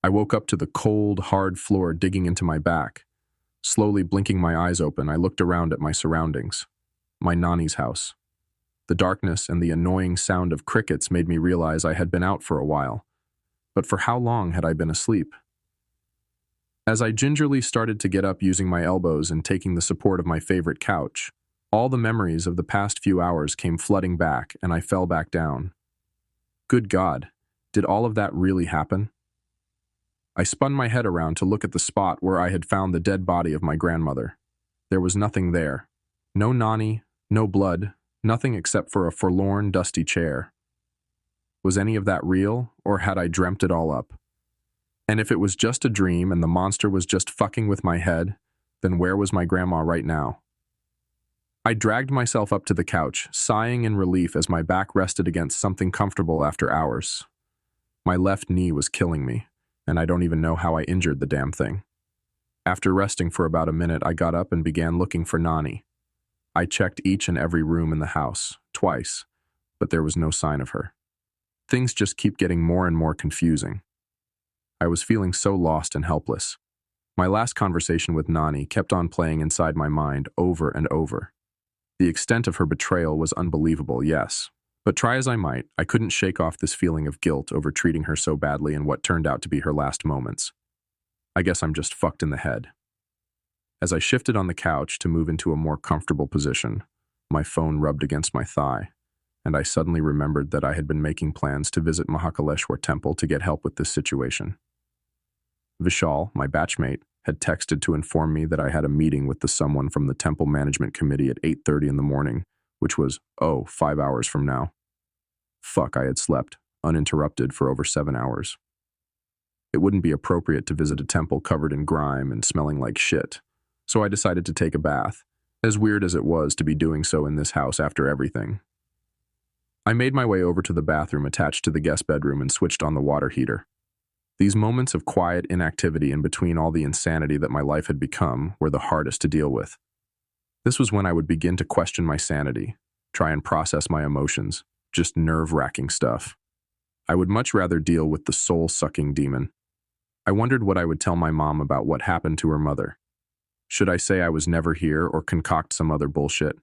I woke up to the cold, hard floor digging into my back. Slowly blinking my eyes open, I looked around at my surroundings. My Nani's house. The darkness and the annoying sound of crickets made me realize I had been out for a while. But for how long had I been asleep? As I gingerly started to get up using my elbows and taking the support of my favorite couch, all the memories of the past few hours came flooding back and I fell back down. Good God, did all of that really happen? I spun my head around to look at the spot where I had found the dead body of my grandmother. There was nothing there. No Nani, no blood, nothing except for a forlorn, dusty chair. Was any of that real, or had I dreamt it all up? And if it was just a dream and the monster was just fucking with my head, then where was my grandma right now? I dragged myself up to the couch, sighing in relief as my back rested against something comfortable after hours. My left knee was killing me, and I don't even know how I injured the damn thing. After resting for about a minute, I got up and began looking for Nani. I checked each and every room in the house, twice, but there was no sign of her. Things just keep getting more and more confusing. I was feeling so lost and helpless. My last conversation with Nani kept on playing inside my mind over and over. The extent of her betrayal was unbelievable, yes. But try as I might, I couldn't shake off this feeling of guilt over treating her so badly in what turned out to be her last moments. I guess I'm just fucked in the head. As I shifted on the couch to move into a more comfortable position, my phone rubbed against my thigh, and I suddenly remembered that I had been making plans to visit Mahakaleshwar Temple to get help with this situation. Vishal, my batchmate, had texted to inform me that I had a meeting with someone from the temple management committee at 8:30 in the morning, which was, 5 hours from now. Fuck, I had slept, uninterrupted, for over 7 hours. It wouldn't be appropriate to visit a temple covered in grime and smelling like shit, so I decided to take a bath, as weird as it was to be doing so in this house after everything. I made my way over to the bathroom attached to the guest bedroom and switched on the water heater. These moments of quiet inactivity in between all the insanity that my life had become were the hardest to deal with. This was when I would begin to question my sanity, try and process my emotions, just nerve-wracking stuff. I would much rather deal with the soul-sucking demon. I wondered what I would tell my mom about what happened to her mother. Should I say I was never here or concoct some other bullshit?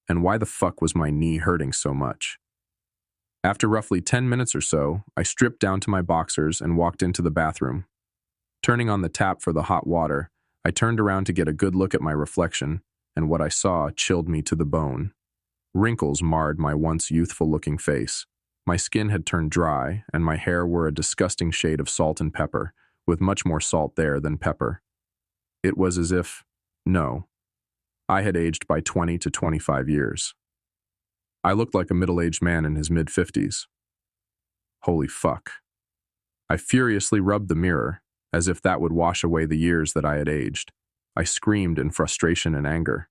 And why the fuck was my knee hurting so much? After roughly 10 minutes or so, I stripped down to my boxers and walked into the bathroom. Turning on the tap for the hot water, I turned around to get a good look at my reflection, and what I saw chilled me to the bone. Wrinkles marred my once youthful-looking face. My skin had turned dry, and my hair wore a disgusting shade of salt and pepper, with much more salt there than pepper. It was as if, no, I had aged by 20 to 25 years. I looked like a middle-aged man in his mid-50s. Holy fuck. I furiously rubbed the mirror, as if that would wash away the years that I had aged. I screamed in frustration and anger.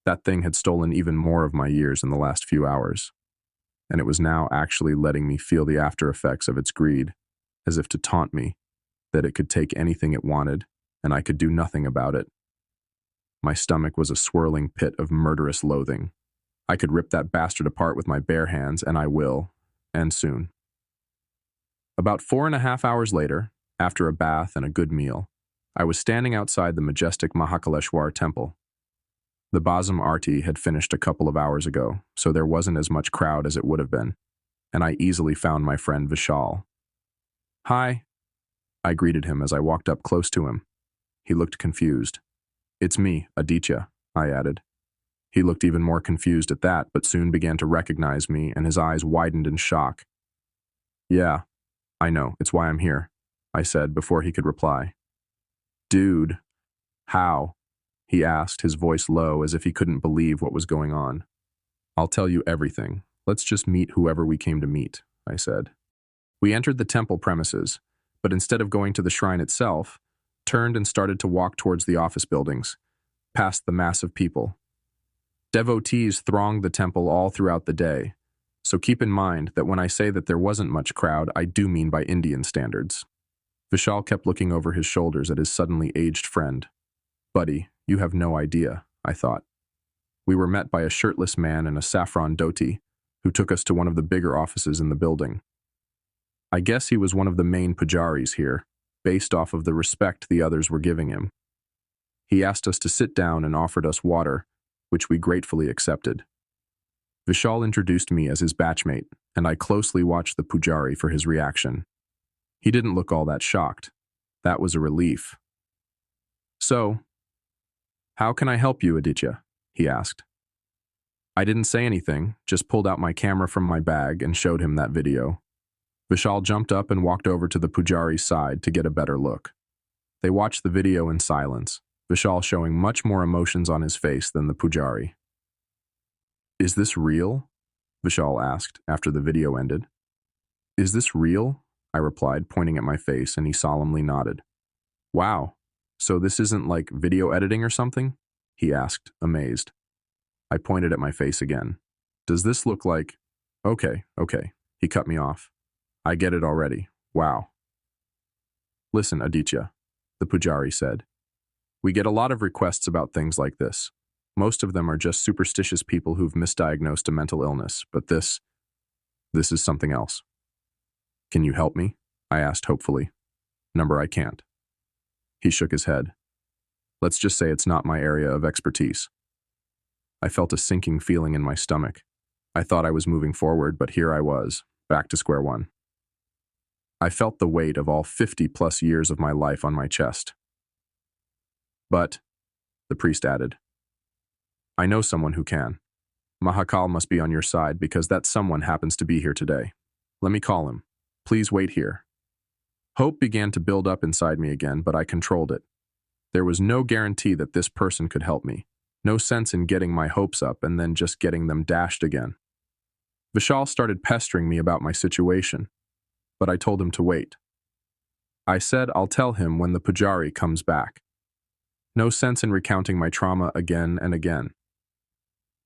That thing had stolen even more of my years in the last few hours, and it was now actually letting me feel the after effects of its greed, as if to taunt me, that it could take anything it wanted, and I could do nothing about it. My stomach was a swirling pit of murderous loathing. I could rip that bastard apart with my bare hands, and I will, and soon. About 4.5 hours later, after a bath and a good meal, I was standing outside the majestic Mahakaleshwar temple. The Bazam Arti had finished a couple of hours ago, so there wasn't as much crowd as it would have been, and I easily found my friend Vishal. "Hi," I greeted him as I walked up close to him. He looked confused. "It's me, Aditya," I added. He looked even more confused at that, but soon began to recognize me, and his eyes widened in shock. "Yeah, I know, it's why I'm here," I said before he could reply. "Dude, how?" he asked, his voice low as if he couldn't believe what was going on. "I'll tell you everything. Let's just meet whoever we came to meet," I said. We entered the temple premises, but instead of going to the shrine itself, turned and started to walk towards the office buildings, past the mass of people. Devotees thronged the temple all throughout the day, so keep in mind that when I say that there wasn't much crowd, I do mean by Indian standards. Vishal kept looking over his shoulders at his suddenly aged friend. "Buddy, you have no idea," I thought. We were met by a shirtless man in a saffron dhoti, who took us to one of the bigger offices in the building. I guess he was one of the main pujaris here, based off of the respect the others were giving him. He asked us to sit down and offered us water, which we gratefully accepted. Vishal introduced me as his batchmate, and I closely watched the Pujari for his reaction. He didn't look all that shocked. That was a relief. "So, how can I help you, Aditya?" he asked. I didn't say anything, just pulled out my camera from my bag and showed him that video. Vishal jumped up and walked over to the Pujari's side to get a better look. They watched the video in silence, Vishal showing much more emotions on his face than the Pujari. "Is this real?" Vishal asked after the video ended. "Is this real?" I replied, pointing at my face, and he solemnly nodded. "Wow, so this isn't like video editing or something?" he asked, amazed. I pointed at my face again. "Does this look like—" Okay, he cut me off. "I get it already. Wow." "Listen, Aditya," the Pujari said. "We get a lot of requests about things like this. Most of them are just superstitious people who've misdiagnosed a mental illness, but this is something else. Can you help me?" I asked hopefully. "Number, I can't." He shook his head. "Let's just say it's not my area of expertise." I felt a sinking feeling in my stomach. I thought I was moving forward, but here I was, back to square one. I felt the weight of all 50-plus years of my life on my chest. "But," the priest added, "I know someone who can. Mahakal must be on your side because that someone happens to be here today. Let me call him. Please wait here." Hope began to build up inside me again, but I controlled it. There was no guarantee that this person could help me. No sense in getting my hopes up and then just getting them dashed again. Vishal started pestering me about my situation, but I told him to wait. I said I'll tell him when the Pujari comes back. No sense in recounting my trauma again and again.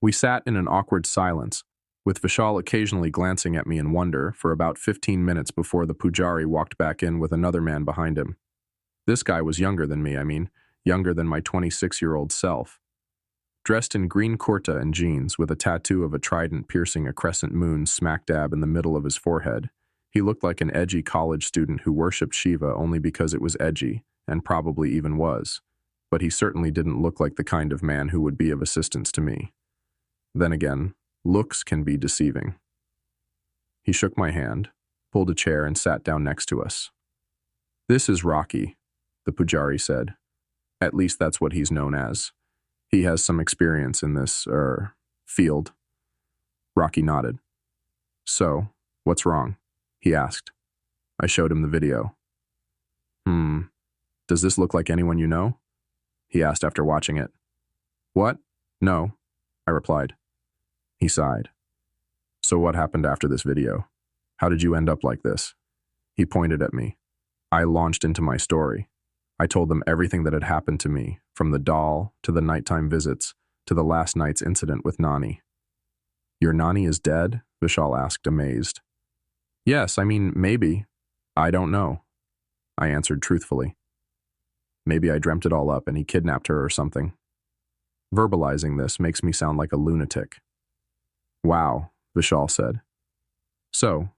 We sat in an awkward silence, with Vishal occasionally glancing at me in wonder for about 15 minutes before the Pujari walked back in with another man behind him. This guy was younger than me, younger than my 26-year-old self. Dressed in green kurta and jeans, with a tattoo of a trident piercing a crescent moon smack dab in the middle of his forehead, he looked like an edgy college student who worshipped Shiva only because it was edgy, and probably even was. But he certainly didn't look like the kind of man who would be of assistance to me. Then again, looks can be deceiving. He shook my hand, pulled a chair, and sat down next to us. "This is Rocky," the Pujari said. "At least that's what he's known as. He has some experience in this, field." Rocky nodded. "So, what's wrong?" he asked. I showed him the video. Does this look like anyone you know?" he asked after watching it. "What? No," I replied. He sighed. "So what happened after this video? How did you end up like this?" He pointed at me. I launched into my story. I told them everything that had happened to me, from the doll, to the nighttime visits, to the last night's incident with Nani. "Your Nani is dead?" Vishal asked, amazed. "Yes, maybe. I don't know," I answered truthfully. Maybe I dreamt it all up and he kidnapped her or something. Verbalizing this makes me sound like a lunatic. "Wow," Vishal said. "So,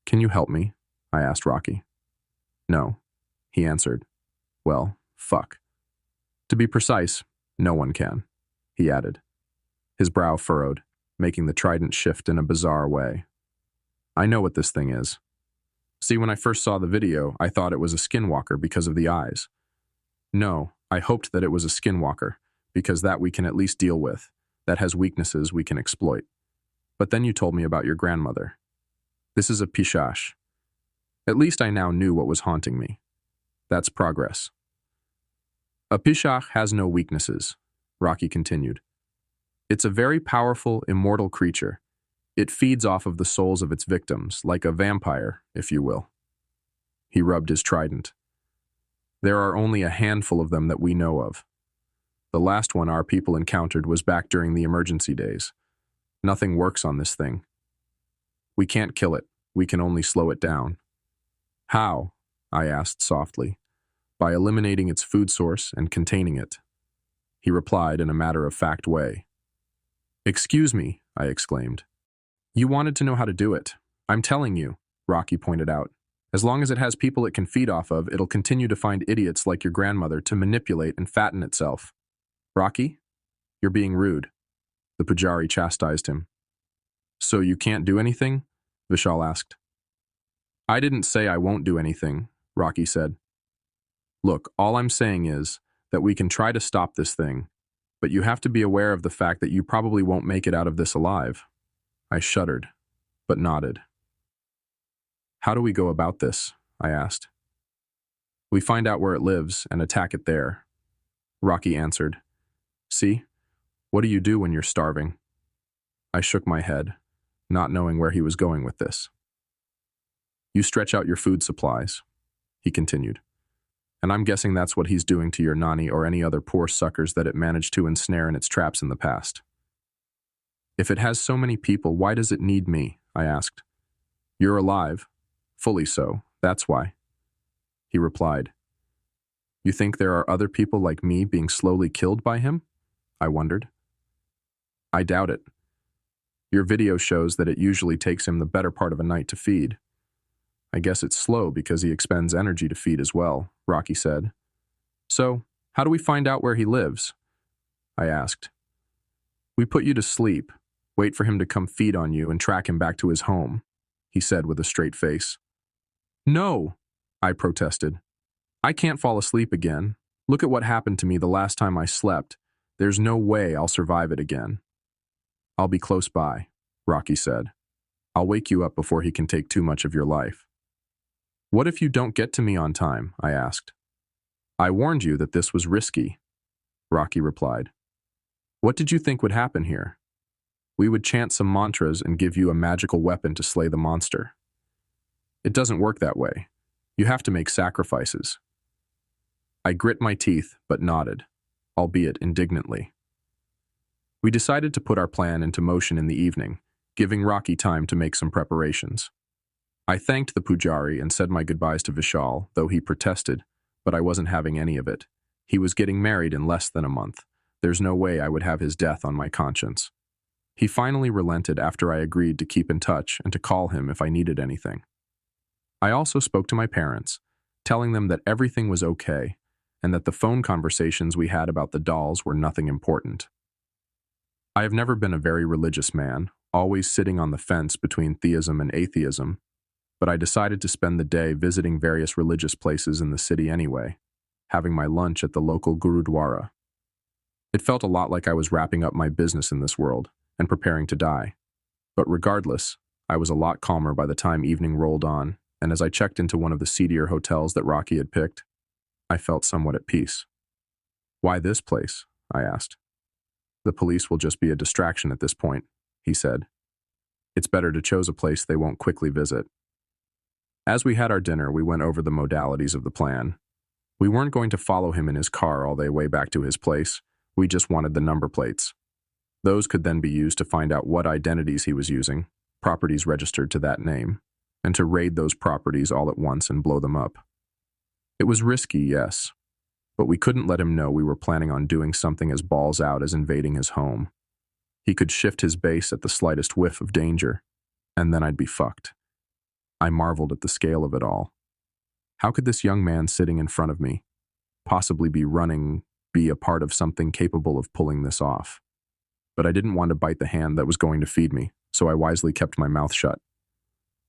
can you help me?" I asked Rocky. "No," he answered. "Well, fuck. To be precise, no one can," he added. His brow furrowed, making the trident shift in a bizarre way. "I know what this thing is. See, when I first saw the video, I thought it was a skinwalker because of the eyes. No, I hoped that it was a skinwalker, because that we can at least deal with, that has weaknesses we can exploit. But then you told me about your grandmother. This is a pishash. At least I now knew what was haunting me. That's progress." "A pishach has no weaknesses," Rocky continued. "It's a very powerful, immortal creature. It feeds off of the souls of its victims, like a vampire, if you will." He rubbed his trident. "There are only a handful of them that we know of. The last one our people encountered was back during the emergency days. Nothing works on this thing. We can't kill it. We can only slow it down." "How?" I asked softly. "By eliminating its food source and containing it." He replied in a matter-of-fact way. "Excuse me," I exclaimed. "You wanted to know how to do it. I'm telling you," Rocky pointed out. As long as it has people it can feed off of, it'll continue to find idiots like your grandmother to manipulate and fatten itself. Rocky, you're being rude, the Pujari chastised him. So you can't do anything? Vishal asked. I didn't say I won't do anything, Rocky said. Look, all I'm saying is that we can try to stop this thing, but you have to be aware of the fact that you probably won't make it out of this alive. I shuddered, but nodded. How do we go about this? I asked. We find out where it lives and attack it there, Rocky answered. See? What do you do when you're starving? I shook my head, not knowing where he was going with this. You stretch out your food supplies, he continued. And I'm guessing that's what he's doing to your Nani or any other poor suckers that it managed to ensnare in its traps in the past. If it has so many people, why does it need me? I asked. You're alive. Fully so, that's why. He replied. You think there are other people like me being slowly killed by him? I wondered. I doubt it. Your video shows that it usually takes him the better part of a night to feed. I guess it's slow because he expends energy to feed as well, Rocky said. So, how do we find out where he lives? I asked. We put you to sleep, wait for him to come feed on you and track him back to his home, he said with a straight face. No, I protested. I can't fall asleep again. Look at what happened to me the last time I slept. There's no way I'll survive it again. I'll be close by, Rocky said. I'll wake you up before he can take too much of your life. What if you don't get to me on time? I asked. I warned you that this was risky, Rocky replied. What did you think would happen here? We would chant some mantras and give you a magical weapon to slay the monster. It doesn't work that way. You have to make sacrifices. I grit my teeth, but nodded, albeit indignantly. We decided to put our plan into motion in the evening, giving Rocky time to make some preparations. I thanked the Pujari and said my goodbyes to Vishal, though he protested, but I wasn't having any of it. He was getting married in less than a month. There's no way I would have his death on my conscience. He finally relented after I agreed to keep in touch and to call him if I needed anything. I also spoke to my parents, telling them that everything was okay and that the phone conversations we had about the dolls were nothing important. I have never been a very religious man, always sitting on the fence between theism and atheism, but I decided to spend the day visiting various religious places in the city anyway, having my lunch at the local Gurudwara. It felt a lot like I was wrapping up my business in this world and preparing to die. But regardless, I was a lot calmer by the time evening rolled on, and as I checked into one of the seedier hotels that Rocky had picked, I felt somewhat at peace. Why this place? I asked. The police will just be a distraction at this point, he said. It's better to choose a place they won't quickly visit. As we had our dinner, we went over the modalities of the plan. We weren't going to follow him in his car all the way back to his place. We just wanted the number plates. Those could then be used to find out what identities he was using, properties registered to that name, and to raid those properties all at once and blow them up. It was risky, yes, but we couldn't let him know we were planning on doing something as balls out as invading his home. He could shift his base at the slightest whiff of danger, and then I'd be fucked. I marveled at the scale of it all. How could this young man sitting in front of me possibly be a part of something capable of pulling this off? But I didn't want to bite the hand that was going to feed me, so I wisely kept my mouth shut.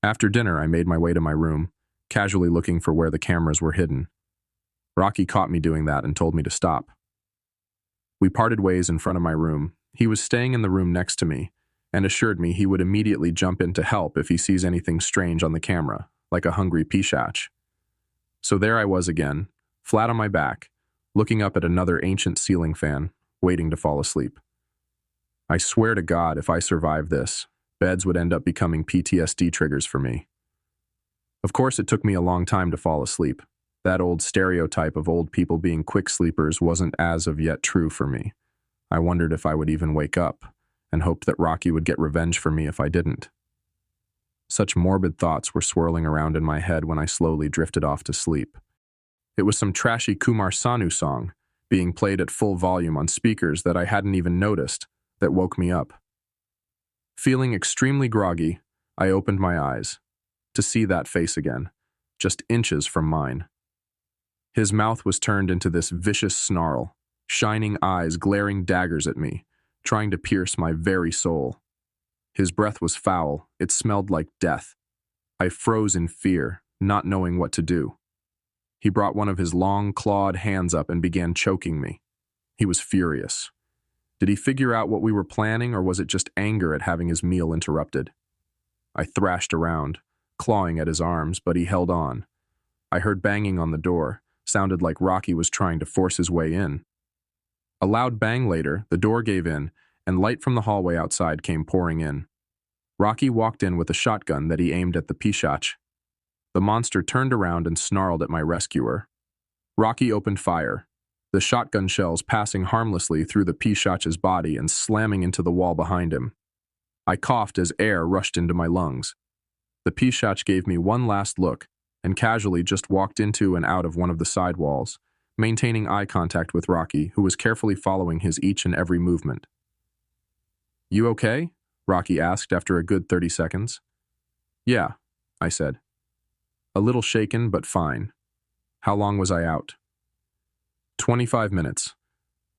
After dinner, I made my way to my room, casually looking for where the cameras were hidden. Rocky caught me doing that and told me to stop. We parted ways in front of my room. He was staying in the room next to me, and assured me he would immediately jump in to help if he sees anything strange on the camera, like a hungry Pishach. So there I was again, flat on my back, looking up at another ancient ceiling fan, waiting to fall asleep. I swear to God, if I survive this, beds would end up becoming PTSD triggers for me. Of course, it took me a long time to fall asleep. That old stereotype of old people being quick sleepers wasn't as of yet true for me. I wondered if I would even wake up, and hoped that Rocky would get revenge for me if I didn't. Such morbid thoughts were swirling around in my head when I slowly drifted off to sleep. It was some trashy Kumar Sanu song, being played at full volume on speakers that I hadn't even noticed, that woke me up. Feeling extremely groggy, I opened my eyes, to see that face again, just inches from mine. His mouth was turned into this vicious snarl, shining eyes glaring daggers at me, trying to pierce my very soul. His breath was foul, it smelled like death. I froze in fear, not knowing what to do. He brought one of his long, clawed hands up and began choking me. He was furious. Did he figure out what we were planning, or was it just anger at having his meal interrupted? I thrashed around, clawing at his arms, but he held on. I heard banging on the door, sounded like Rocky was trying to force his way in. A loud bang later, the door gave in, and light from the hallway outside came pouring in. Rocky walked in with a shotgun that he aimed at the Pishach. The monster turned around and snarled at my rescuer. Rocky opened fire, the shotgun shells passing harmlessly through the Pishach's body and slamming into the wall behind him. I coughed as air rushed into my lungs. The Pishach gave me one last look and casually just walked into and out of one of the side walls, maintaining eye contact with Rocky, who was carefully following his each and every movement. "You okay?" Rocky asked after a good 30 seconds. "Yeah," I said. "A little shaken, but fine. How long was I out?" 25 minutes.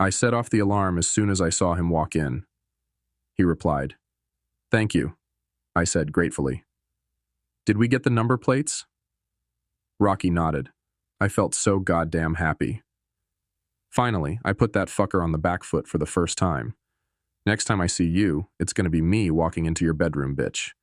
I set off the alarm as soon as I saw him walk in. He replied. "Thank you," I said gratefully. "Did we get the number plates?" Rocky nodded. I felt so goddamn happy. "Finally, I put that fucker on the back foot for the first time. Next time I see you, it's gonna be me walking into your bedroom, bitch."